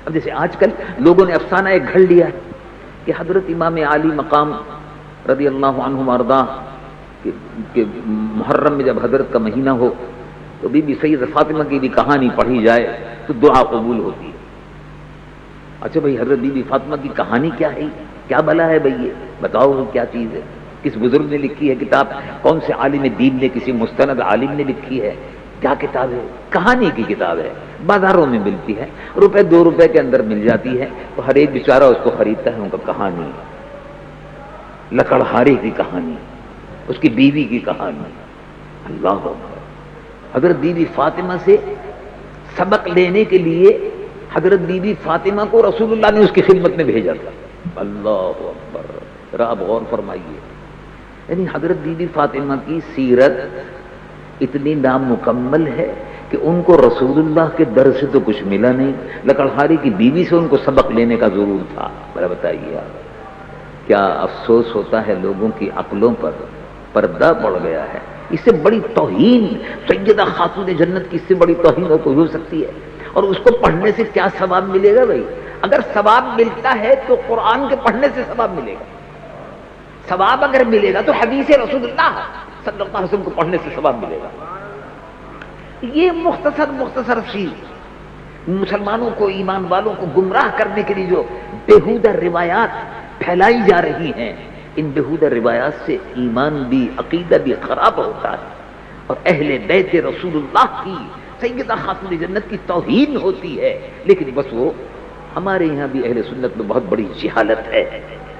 اب جیسے آج کل لوگوں نے افسانہ ایک گھڑ لیا ہے کہ حضرت امام علی مقام رضی اللہ عنہ وارضاہ کہ محرم میں جب حضرت کا مہینہ ہو تو بی بی سید فاطمہ کی بھی کہانی پڑھی جائے تو دعا قبول ہوتی ہے. اچھا بھائی حضرت بی بی فاطمہ کی کہانی کیا ہے؟ کیا بلا ہے بھائی؟ یہ بتاؤ کیا چیز ہے؟ کس بزرگ نے لکھی ہے کتاب؟ کون سے عالم دین نے، کسی مستند عالم نے لکھی ہے؟ کیا کتاب ہے؟ کہانی کی کتاب ہے. بازاروں میں ملتی ہے، روپے 2 روپے کے اندر مل جاتی ہے، تو ہر ایک بیچارہ اس کو خریدتا ہے. ان کا کہانی، لکڑہارے کی کہانی، اس کی بیوی کی کہانی. اللہ اکبر. حضرت بی بی فاطمہ سے سبق لینے کے لیے حضرت بی بی فاطمہ کو رسول اللہ نے اس کی خدمت میں بھیجا تھا. اللہ اکبر. ذرا آپ غور فرمائیے، یعنی حضرت بی بی فاطمہ کی سیرت اتنی نامکمل ہے کہ ان کو رسول اللہ کے در سے تو کچھ ملا نہیں، لکڑہاری کی بیوی سے ان کو سبق لینے کا ضرور تھا. ذرا بتائیے آپ، کیا افسوس ہوتا ہے لوگوں کی عقلوں پر پردہ پڑ گیا ہے. اس سے بڑی توہین سیدہ خاتون جنت کی، اس سے بڑی توہین اور کوئی ہو سکتی ہے؟ اور اس کو پڑھنے سے کیا ثواب ملے گا بھائی؟ اگر ثواب ملتا ہے تو قرآن کے پڑھنے سے ثواب ملے گا. ثواب اگر ملے گا تو حدیث رسول اللہ صلی اللہ علیہ وسلم کو پڑھنے سے ثواب ملے گا. یہ مختصر سی مسلمانوں کو، ایمان والوں کو گمراہ کرنے کے لیے جو بےہودہ روایات پھیلائی جا رہی ہیں، ان بےہودہ روایات سے ایمان بھی، عقیدہ بھی خراب ہوتا ہے، اور اہل بیت رسول اللہ کی، سیدہ خاتون جنت کی توہین ہوتی ہے. لیکن بس وہ ہمارے یہاں بھی اہل سنت میں بہت بڑی جہالت ہے.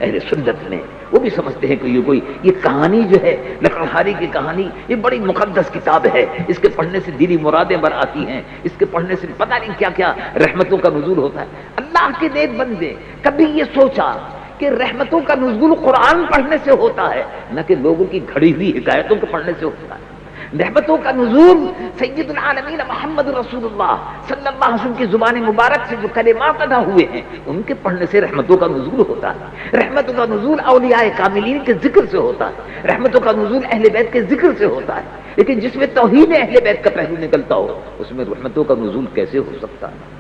اہل سنت میں وہ بھی سمجھتے ہیں کہ یہ کہانی جو ہے، لکڑہاری کی کہانی، یہ بڑی مقدس کتاب ہے، اس کے پڑھنے سے دینی مرادیں بر آتی ہیں، اس کے پڑھنے سے پتہ نہیں کیا کیا رحمتوں کا نزول ہوتا ہے. اللہ کے نیک بندے کبھی یہ سوچا کہ رحمتوں کا نزول قرآن پڑھنے سے ہوتا ہے، نہ کہ لوگوں کی گھڑی ہوئی حکایتوں کے پڑھنے سے ہوتا ہے. رحمتوں کا نزول سید العالمین محمد رسول اللہ صلی اللہ علیہ وسلم کی زبان مبارک سے جو کلمات ادا ہوئے ہیں، ان کے پڑھنے سے رحمتوں کا نزول ہوتا ہے. رحمتوں کا نزول اولیاء کاملین کے ذکر سے ہوتا ہے، رحمتوں کا نزول اہل بیت کے ذکر سے ہوتا ہے. لیکن جس میں توہین اہل بیت کا پہلو نکلتا ہو، اس میں رحمتوں کا نزول کیسے ہو سکتا ہے؟